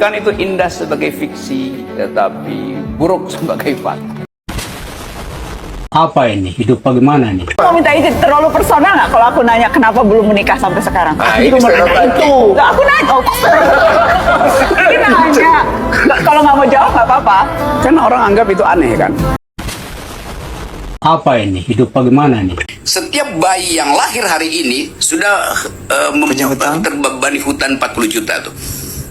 Ikan itu indah sebagai fiksi, tetapi buruk sebagai fakta. Apa ini? Hidup bagaimana nih? Mau minta izin terlalu personal nggak kalau aku nanya kenapa belum menikah sampai sekarang? Itu nanya itu. Nggak, aku nanya. Oh, ini nanya. Kalau nggak mau jawab nggak apa-apa. Kan orang anggap itu aneh kan. Apa ini? Hidup bagaimana nih? Setiap bayi yang lahir hari ini sudah terbebani hutan 40 juta tuh.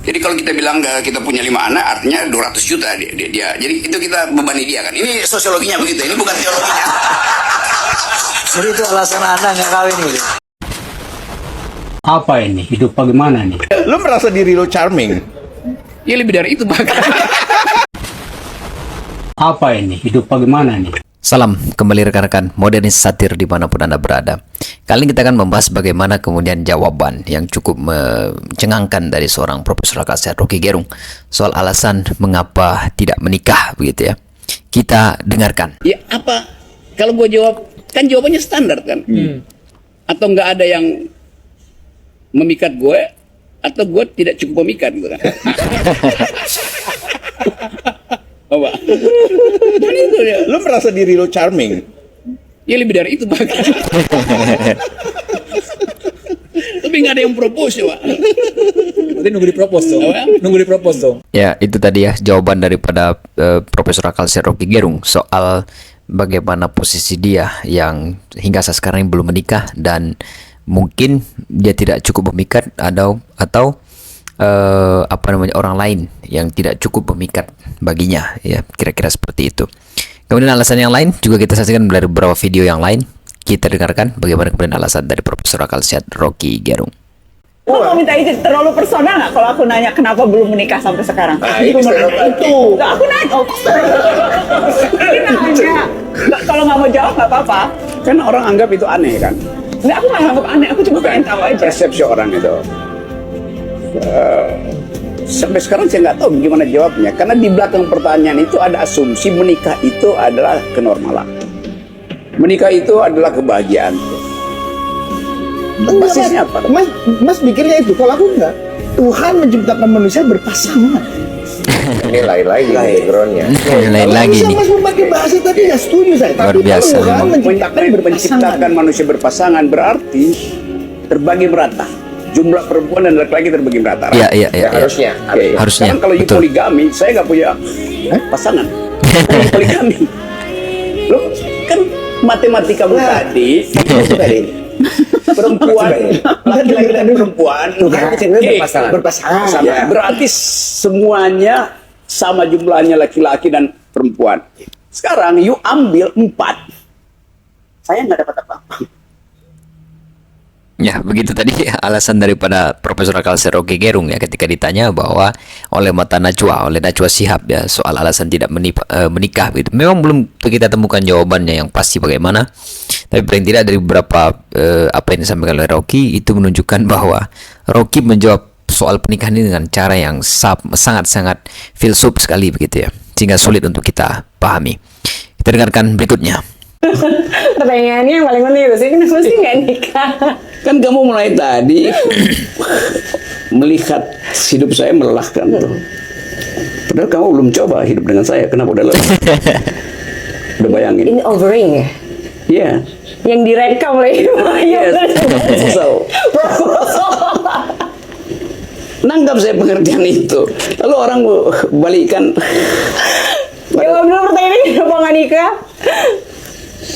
Jadi kalau kita bilang kita punya 5 anak, artinya 200 juta dia. Jadi itu kita bebani dia kan. Ini sosiologinya begitu, ini bukan teologinya. Jadi itu alasan Anda nggak kawin ini. Apa ini? Hidup bagaimana nih? Lu merasa diri lu charming? Ya lebih dari itu bahkan. Apa ini? Hidup bagaimana nih? Salam kembali rekan-rekan modernis satir dimanapun Anda berada. Kali ini kita akan membahas bagaimana kemudian jawaban yang cukup mencengangkan dari seorang Profesor Akal Sehat Rocky Gerung soal alasan mengapa tidak menikah begitu ya. Kita dengarkan. Ya apa? Kalau gue jawab, kan jawabannya standar kan. Atau nggak ada yang memikat gue, atau gue tidak cukup memikat gitu kan. Apa? Kan itu ya. Lu merasa diri lu charming? Ya lebih dari itu bahkan. Tapi nggak ada yang propose ya, Pak. Berarti nunggu dipropos dong. Nunggu dipropos dong. Ya, itu tadi ya jawaban daripada Profesor Akal Sehat Rocky Gerung soal bagaimana posisi dia yang hingga saat sekarang ini belum menikah dan mungkin dia tidak cukup memikat atau orang lain yang tidak cukup memikat baginya ya, kira-kira seperti itu. Kemudian alasan yang lain juga kita saksikan dari beberapa video yang lain. Kita dengarkan bagaimana kemudian alasan dari Profesor Akal Sehat Rocky Gerung. Lu mau minta izin terlalu personal nggak kalau aku nanya kenapa belum menikah sampai sekarang? Itu nanya itu. Nggak, aku nanya. Oh, ini nanya. Kalau nggak mau jawab nggak apa-apa. Kan orang anggap itu aneh kan. Nggak, aku nggak anggap aneh. Aku cuma pengen tahu aja. Persepsi orang itu. Sampai sekarang saya nggak tahu gimana jawabnya. Karena di belakang pertanyaan itu ada asumsi menikah itu adalah kenormalan. Menikah itu adalah kebahagiaan. Basisnya apa? Mas mikirnya itu, kalau aku enggak. Tuhan menciptakan manusia berpasangan. Ini lain lagi backgroundnya. Lain lagi Bisa nih. Mas memakai bahasa tadi ya setuju saya. Luar Tapi biasa Tuhan memang. menciptakan berpasangan. Menciptakan manusia berpasangan berarti terbagi merata. Jumlah perempuan dan laki-laki terbagi merata. Iya. Harusnya. Oke. Harusnya, Sekarang kalau betul. poligami, saya nggak punya pasangan. Poligami. Loh, kan matematika tadi perempuan, laki-laki dan perempuan berpasangan. sama. Berarti semuanya sama jumlahnya laki-laki dan perempuan. Sekarang you ambil 4, saya nggak dapat apa-apa. Ya, begitu tadi alasan daripada Profesor Akal Sehat Rocky Gerung ya ketika ditanya bahwa oleh Najwa Shihab ya soal alasan tidak menikah gitu. Memang belum kita temukan jawabannya yang pasti bagaimana. Tapi paling tidak dari beberapa apa yang disampaikan oleh Rocky itu menunjukkan bahwa Rocky menjawab soal pernikahan ini dengan cara yang sangat-sangat filsuf sekali begitu ya. Sehingga sulit untuk kita pahami. Kita dengarkan berikutnya. Pertanyaannya yang paling penting itu sih, kenapa sih nggak nikah? Kan kamu mulai tadi melihat hidup saya melelahkan tuh. Padahal kamu belum coba hidup dengan saya, kenapa udah lelah? Udah bayangin? Ini overing ya? Iya. Yang direkam lagi. Yes. So, nanggap saya pengertian itu. Lalu orang balikan. Jawab dulu pertanyaan ini, kenapa nggak nikah?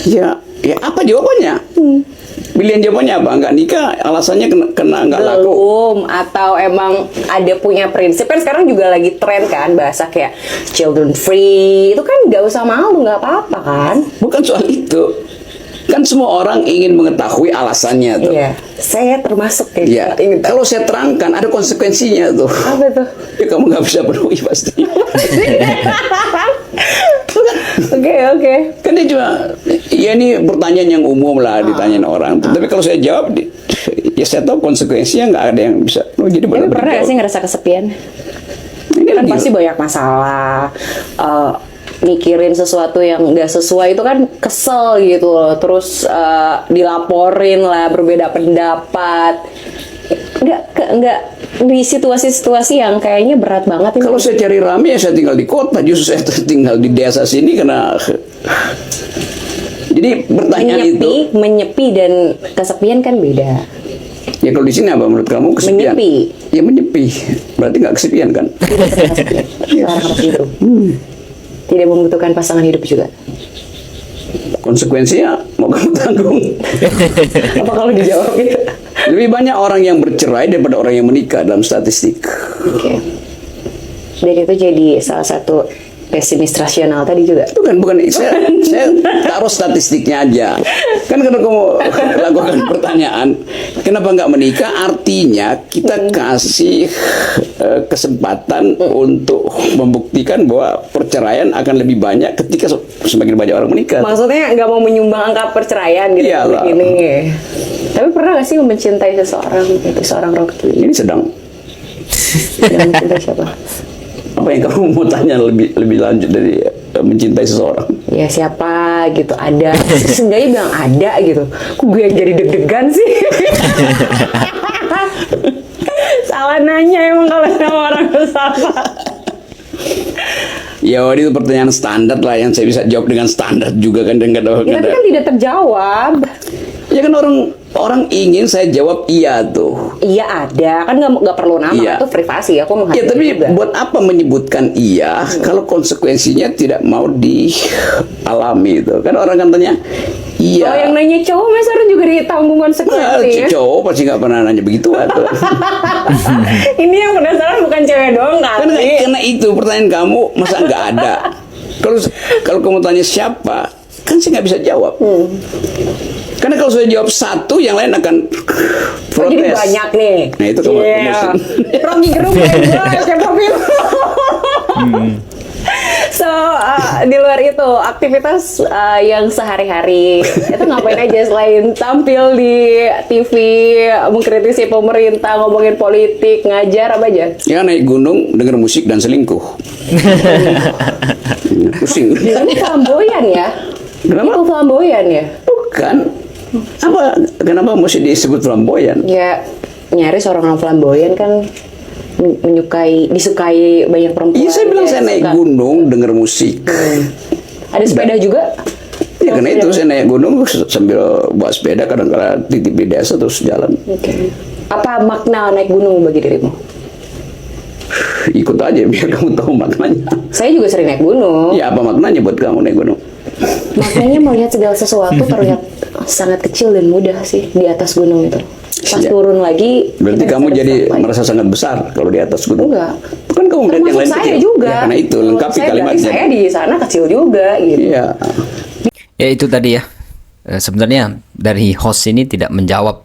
Ya apa jawabannya? Pilihan jawabannya apa? Nggak nikah, alasannya kena nggak laku. Belum, atau emang ada punya prinsip. Kan sekarang juga lagi tren kan, bahasa kayak children free. Itu kan nggak usah malu, nggak apa-apa kan? Bukan soal itu. Kan semua orang ingin mengetahui alasannya tuh. Iya, saya termasuk kayak Ya, gitu. kalau saya terangkan ada konsekuensinya tuh. Apa tuh? Ya kamu nggak bisa penuhi pasti. Oke. Kan dia cuma, ya ini pertanyaan yang umum lah ditanyain orang. Tapi kalau saya jawab, ya saya tahu konsekuensinya nggak ada yang bisa. Oh, jadi Tapi benar pernah nggak sih ngerasa kesepian? Ini Kan lagi. pasti banyak masalah. Mikirin sesuatu yang nggak sesuai itu kan kesel gitu loh. Terus dilaporin lah, berbeda pendapat. Nggak di situasi-situasi yang kayaknya berat banget ini. Kalau saya cari rame ya saya tinggal di kota, justru saya tinggal di desa sini karena jadi pertanyaan menyepi dan kesepian kan beda. ya kalau di sini apa menurut kamu kesepian? Menyepi. Ya menyepi, berarti nggak kesepian kan? Tidak kesepian. Seorang harus hidup. Tidak membutuhkan pasangan hidup juga. Konsekuensinya mau kamu tanggung. Apa kalau dijawab gitu? Lebih banyak orang yang bercerai daripada orang yang menikah dalam statistik. Oke. Dan itu jadi salah satu pesimis rasional tadi juga. Itu kan bukan saya taruh statistiknya aja. Kan kalau kamu lakukan pertanyaan, kenapa nggak menikah? Artinya kita kasih kesempatan untuk membuktikan bahwa perceraian akan lebih banyak ketika semakin banyak orang menikah. Maksudnya nggak mau menyumbang angka perceraian gitu. Iyalah. Ini. Tapi pernah nggak sih mencintai seseorang, gitu, seorang Rocky? Ini sedang. Yang mencintai siapa? Apa yang kamu mau tanya lebih lanjut dari mencintai seseorang? Ya siapa gitu, ada. Seenggaknya bilang ada gitu. Kok gue yang jadi deg-degan sih? Salah nanya emang kalau sama orang bersama. Ya itu pertanyaan standar lah yang saya bisa jawab dengan standar juga kan. Ya, tapi kan tidak terjawab. Ya kan orang ingin saya jawab iya tuh. Iya ada, kan nggak perlu nama, Iya. itu privasi. Aku Ya menghargai tapi juga. buat apa menyebutkan iya kalau konsekuensinya tidak mau dialami itu? Kan orang kan tanya iya. Kalau yang nanya cowok, masa harus juga ditanggung konsekuensi ya? Cowok pasti nggak pernah nanya begitu atau? Ini yang penasaran bukan cewek doang Kan kali. karena itu pertanyaan kamu masa nggak ada? Kalau kamu tanya siapa, kan saya nggak bisa jawab. Karena kalau saya jawab satu, yang lain akan Oh, protes. jadi banyak nih. Nah itu kamu Yeah. Rocky Gerung siapa So di luar itu aktivitas yang sehari-hari itu ngapain aja selain tampil di TV, mengkritisi pemerintah, ngomongin politik, ngajar apa aja? Ya naik gunung, denger musik dan selingkuh. Pusing. Ini flamboyan ya? Kenapa? Itu flamboyan ya? Bukan. Kenapa mesti disebut flamboyan? Ya nyaris orang flamboyan kan disukai banyak perempuan. Iya saya bilang saya naik gunung, denger musik. Ada sepeda juga? Ya karena itu saya naik gunung sambil bawa sepeda, kadang-kadang titip di desa terus jalan. Oke. Apa makna naik gunung bagi dirimu? Ikut aja biar kamu tahu maknanya. Saya juga sering naik gunung. Ya apa maknanya buat kamu naik gunung? Maknanya melihat segala sesuatu terlihat sangat kecil dan mudah sih di atas gunung itu. Pas Ya. turun lagi. Berarti kita kamu bisa jadi bersampai. merasa sangat besar kalau di atas gunung. Enggak. Kan kamu melihat yang Termasuk lain saya kecil. juga. Ya, karena itu lengkapi Saya berarti kalimatnya. saya di sana kecil juga gitu. Iya. Ya itu tadi ya. Sebenarnya dari host ini tidak menjawab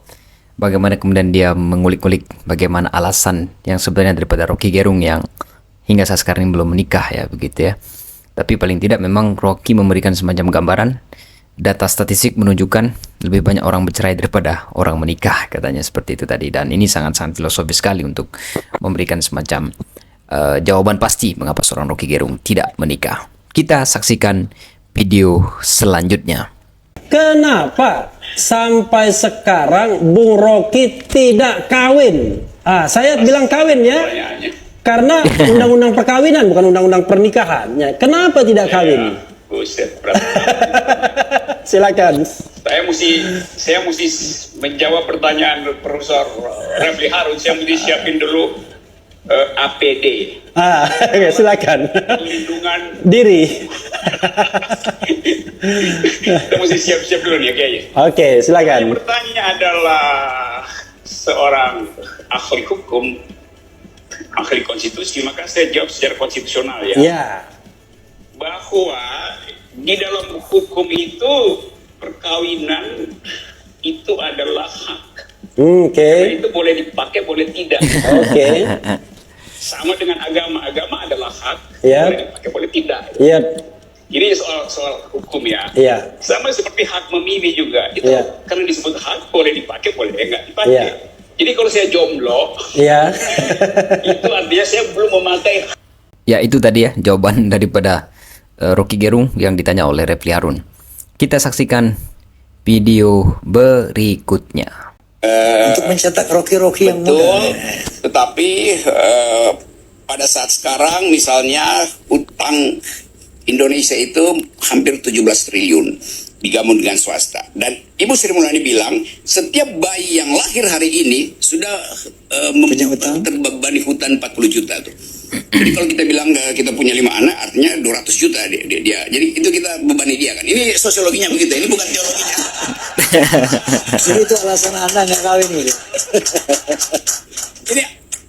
bagaimana kemudian dia mengulik-ulik bagaimana alasan yang sebenarnya daripada Rocky Gerung yang hingga saat sekarang ini belum menikah ya begitu ya. Tapi paling tidak memang Rocky memberikan semacam gambaran. Data statistik menunjukkan lebih banyak orang bercerai daripada orang menikah, katanya seperti itu tadi. Dan ini sangat-sangat filosofis sekali untuk memberikan semacam jawaban pasti mengapa seorang Rocky Gerung tidak menikah. Kita saksikan video selanjutnya. Kenapa sampai sekarang Bung Rocky tidak kawin? Saya bilang kawin ya, karena undang-undang perkawinan bukan undang-undang pernikahan. Kenapa tidak kawin? Buset, Silakan. saya mesti menjawab pertanyaan Profesor Refli Harun. Saya mesti siapin dulu APD. Oke, silakan. Perlindungan Diri. kita mesti siap-siap dulu nih, kayaknya. Oke, silakan. Pertanyaan adalah seorang ahli hukum, ahli konstitusi, maka saya jawab secara konstitusional ya. Ya. Bahwa di dalam hukum itu perkawinan itu adalah hak. Oke. Itu boleh dipakai, boleh tidak. Oke. Sama dengan agama adalah hak, Ya. boleh dipakai, boleh tidak. Iya. Ini soal hukum ya. Iya. Sama seperti hak memilih juga. Itu Iya. karena disebut hak, boleh dipakai, boleh enggak dipakai. Iya. Jadi kalau saya jomblo, Iya. itu artinya saya belum memakai. Ya itu tadi ya jawaban daripada Rocky Gerung yang ditanya oleh Refli Harun. Kita saksikan video berikutnya. Untuk mencetak Rocky yang betul, muda. tetapi pada saat sekarang misalnya utang Indonesia itu hampir 17 triliun digabung dengan swasta. Dan Ibu Sri Mulyani bilang setiap bayi yang lahir hari ini sudah terbebani hutang 40 juta tuh. Jadi kalau kita bilang kita punya 5 anak, artinya 200 juta dia. Jadi itu kita bebani dia kan. Ini sosiologinya begitu, ini bukan teologinya. Jadi itu alasan Anda nggak kawin gitu.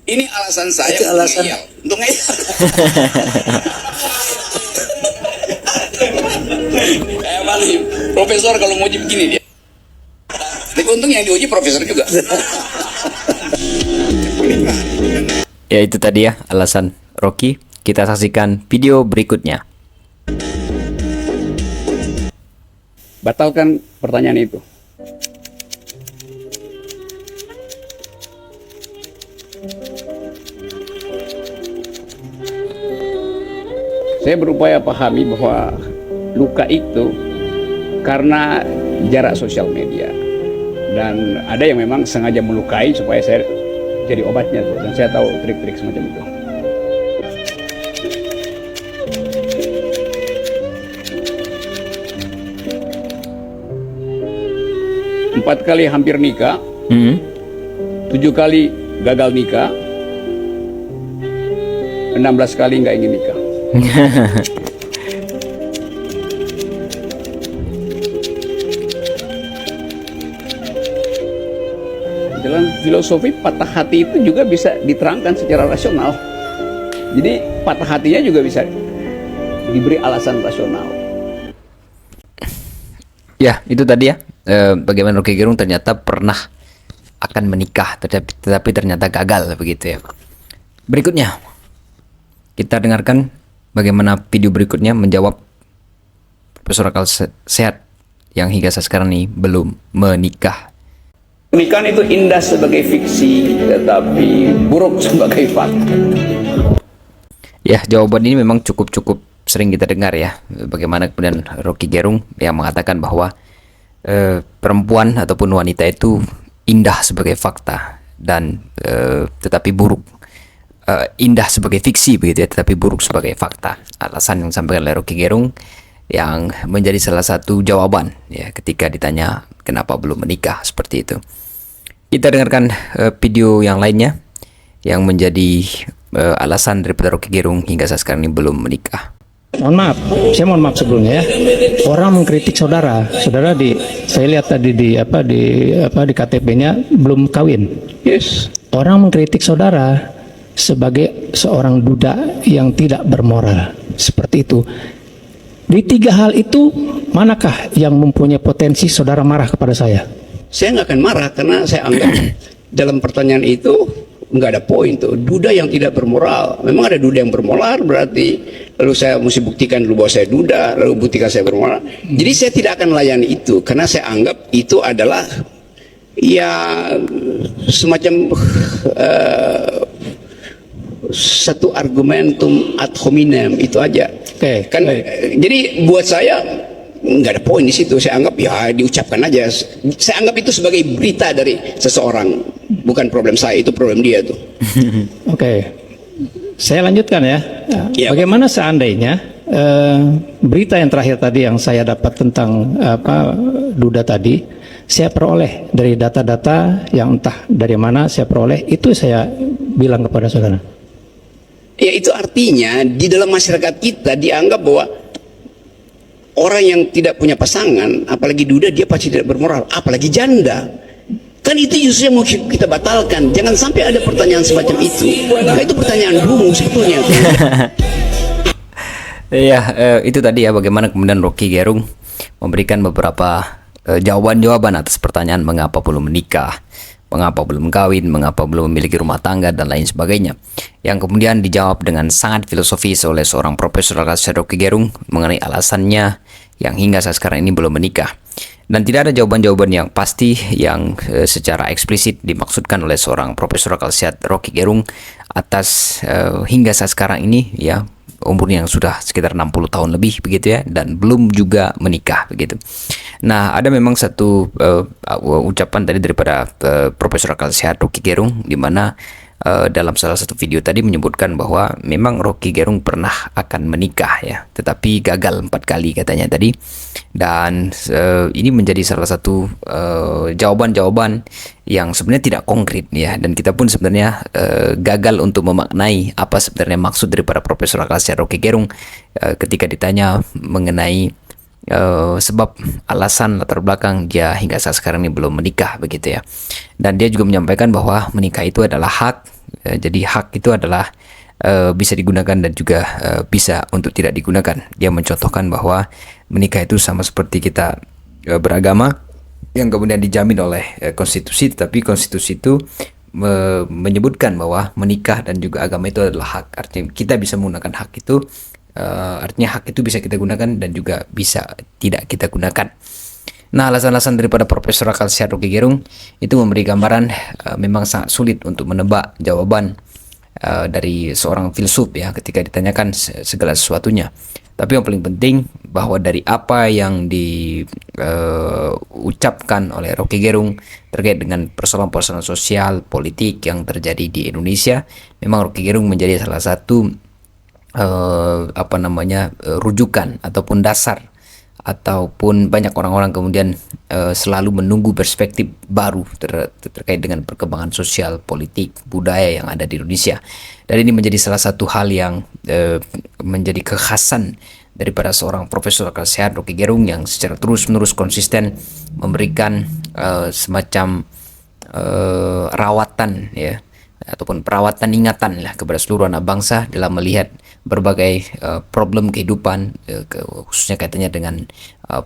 Ini alasan saya Itu alasan. untuk ngeyel. Malim, profesor kalau mau uji begini dia. Tapi untung yang diuji profesor juga. Ya itu tadi ya alasan Rocky. Kita saksikan video berikutnya. Batalkan pertanyaan itu. Saya berupaya pahami bahwa luka itu karena jarak sosial media. Dan ada yang memang sengaja melukai supaya saya jadi obatnya tuh. Dan saya tahu trik-trik semacam itu. Empat kali hampir nikah, 7 kali gagal nikah, 16 kali nggak ingin nikah. Dalam filosofi patah hati itu juga bisa diterangkan secara rasional. Jadi patah hatinya juga bisa diberi alasan rasional. Ya itu tadi ya bagaimana Rocky Gerung ternyata pernah akan menikah tetapi ternyata gagal begitu ya. Berikutnya kita dengarkan bagaimana video berikutnya menjawab Profesor Akal Sehat yang hingga saat sekarang ini belum menikah. Pernikahan itu indah sebagai fiksi, tetapi buruk sebagai fakta. Ya, jawaban ini memang cukup sering kita dengar ya. Bagaimana kemudian Rocky Gerung yang mengatakan bahwa perempuan ataupun wanita itu indah sebagai fakta dan tetapi buruk. Indah sebagai fiksi begitu ya, tetapi buruk sebagai fakta. Alasan yang disampaikan oleh Rocky Gerung yang menjadi salah satu jawaban ya ketika ditanya kenapa belum menikah seperti itu. Kita dengarkan video yang lainnya yang menjadi alasan daripada Rocky Gerung hingga saat sekarang ini belum menikah. Mohon maaf, saya mohon maaf sebelumnya ya. Orang mengkritik saudara saya lihat tadi di KTP-nya belum kawin. Yes. Orang mengkritik saudara sebagai seorang duda yang tidak bermoral. Seperti itu. Di 3 hal itu, manakah yang mempunyai potensi saudara marah kepada saya? Saya nggak akan marah karena saya anggap dalam pertanyaan itu nggak ada poin tuh. Duda yang tidak bermoral. Memang ada duda yang bermoral berarti lalu saya mesti buktikan dulu bahwa saya duda, lalu buktikan saya bermoral. Jadi saya tidak akan melayani itu karena saya anggap itu adalah ya semacam satu argumentum ad hominem itu aja. Oke, kan jadi buat saya nggak ada poin di situ. Saya anggap ya diucapkan aja. Saya anggap itu sebagai berita dari seseorang, bukan problem saya, itu problem dia tuh. Oke, saya lanjutkan ya. Ya. Bagaimana seandainya berita yang terakhir tadi yang saya dapat tentang duda tadi, saya peroleh dari data-data yang entah dari mana saya peroleh, itu saya bilang kepada saudara. Ya itu artinya di dalam masyarakat kita dianggap bahwa orang yang tidak punya pasangan, apalagi duda, dia pasti tidak bermoral, apalagi janda. Kan itu justru yang mau kita batalkan. Jangan sampai ada pertanyaan semacam itu. Nah, itu pertanyaan dungu sebetulnya. Ya, itu tadi ya bagaimana kemudian Rocky Gerung memberikan beberapa jawaban-jawaban atas pertanyaan mengapa belum menikah, mengapa belum kawin, mengapa belum memiliki rumah tangga, dan lain sebagainya. Yang kemudian dijawab dengan sangat filosofis oleh seorang Profesor Akal Sehat Rocky Gerung mengenai alasannya yang hingga saat sekarang ini belum menikah. Dan tidak ada jawaban-jawaban yang pasti yang secara eksplisit dimaksudkan oleh seorang Profesor Akal Sehat Rocky Gerung atas hingga saat sekarang ini ya umurnya yang sudah sekitar 60 tahun lebih begitu ya, dan belum juga menikah begitu. Nah, ada memang satu ucapan tadi daripada Profesor Akal Sehat Rocky Gerung, di mana dalam salah satu video tadi menyebutkan bahwa memang Rocky Gerung pernah akan menikah ya, tetapi gagal 4 kali katanya tadi. Dan ini menjadi salah satu jawaban-jawaban yang sebenarnya tidak konkret ya, dan kita pun sebenarnya gagal untuk memaknai apa sebenarnya maksud daripada Profesor Akal Sehat Rocky Gerung ketika ditanya mengenai sebab alasan latar belakang dia hingga saat sekarang ini belum menikah begitu ya. Dan dia juga menyampaikan bahwa menikah itu adalah hak, jadi hak itu adalah bisa digunakan dan juga bisa untuk tidak digunakan. Dia mencontohkan bahwa menikah itu sama seperti kita beragama yang kemudian dijamin oleh konstitusi, tetapi konstitusi itu menyebutkan bahwa menikah dan juga agama itu adalah hak. Artinya kita bisa menggunakan hak itu. Artinya hak itu bisa kita gunakan dan juga bisa tidak kita gunakan. Nah, alasan-alasan daripada Profesor Akal Sehat Rocky Gerung itu memberi gambaran memang sangat sulit untuk menebak jawaban dari seorang filsuf ya ketika ditanyakan segala sesuatunya. Tapi yang paling penting bahwa dari apa yang diucapkan oleh Rocky Gerung terkait dengan persoalan-persoalan sosial, politik yang terjadi di Indonesia, memang Rocky Gerung menjadi salah satu rujukan ataupun dasar, ataupun banyak orang-orang kemudian selalu menunggu perspektif baru terkait dengan perkembangan sosial, politik, budaya yang ada di Indonesia. Dan ini menjadi salah satu hal yang menjadi kekhasan daripada seorang Profesor Akal Sehat Rocky Gerung yang secara terus-menerus konsisten memberikan semacam rawatan ya, ataupun perawatan ingatan lah kepada seluruh anak bangsa dalam melihat berbagai problem kehidupan, khususnya kaitannya dengan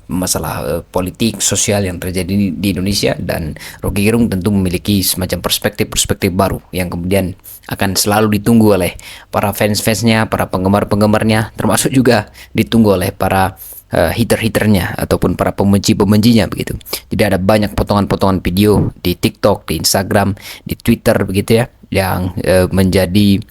masalah politik, sosial yang terjadi di Indonesia. Dan Rocky Gerung tentu memiliki semacam perspektif-perspektif baru yang kemudian akan selalu ditunggu oleh para fans-fansnya, para penggemar-penggemarnya, termasuk juga ditunggu oleh para hater-haternya ataupun para pembenci-pembencinya begitu. Jadi ada banyak potongan-potongan video di TikTok, di Instagram, di Twitter begitu ya, yang menjadi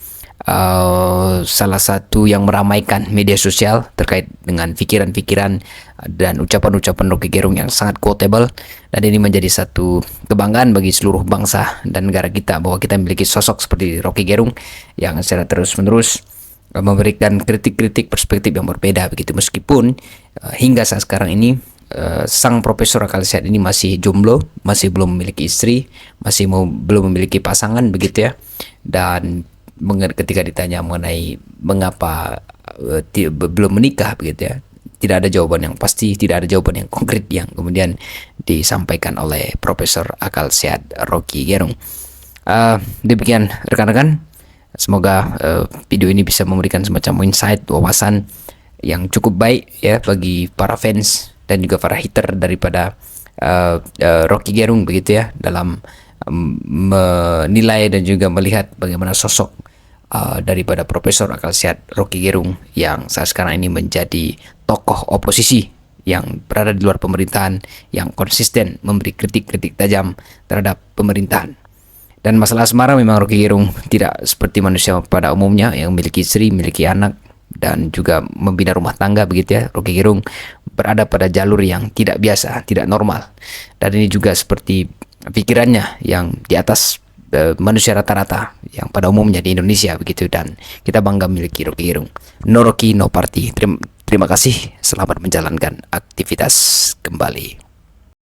salah satu yang meramaikan media sosial terkait dengan pikiran-pikiran dan ucapan-ucapan Rocky Gerung yang sangat quotable. Dan ini menjadi satu kebanggaan bagi seluruh bangsa dan negara kita bahwa kita memiliki sosok seperti Rocky Gerung yang secara terus-menerus memberikan kritik-kritik perspektif yang berbeda begitu. Meskipun hingga saat sekarang ini sang Profesor Akal Sehat ini masih jomblo, masih belum memiliki istri, masih belum memiliki pasangan begitu ya. Dan ketika ditanya mengenai mengapa belum menikah begitu ya, tidak ada jawaban yang pasti, tidak ada jawaban yang konkret yang kemudian disampaikan oleh Profesor Akal Sehat Rocky Gerung. Demikian rekan-rekan, semoga video ini bisa memberikan semacam insight, wawasan yang cukup baik ya bagi para fans dan juga para hater daripada Rocky Gerung begitu ya, dalam menilai dan juga melihat bagaimana sosok daripada Profesor Akal Sehat Rocky Gerung yang saat sekarang ini menjadi tokoh oposisi yang berada di luar pemerintahan, yang konsisten memberi kritik-kritik tajam terhadap pemerintahan. Dan masalah asmara memang Rocky Gerung tidak seperti manusia pada umumnya yang memiliki istri, memiliki anak, dan juga membina rumah tangga begitu ya. Rocky Gerung berada pada jalur yang tidak biasa, tidak normal. Dan ini juga seperti pikirannya yang di atas manusia rata-rata yang pada umumnya di Indonesia begitu. Dan kita bangga memiliki Rocky Gerung. No Rocky, no party. Terima kasih, selamat menjalankan aktivitas kembali.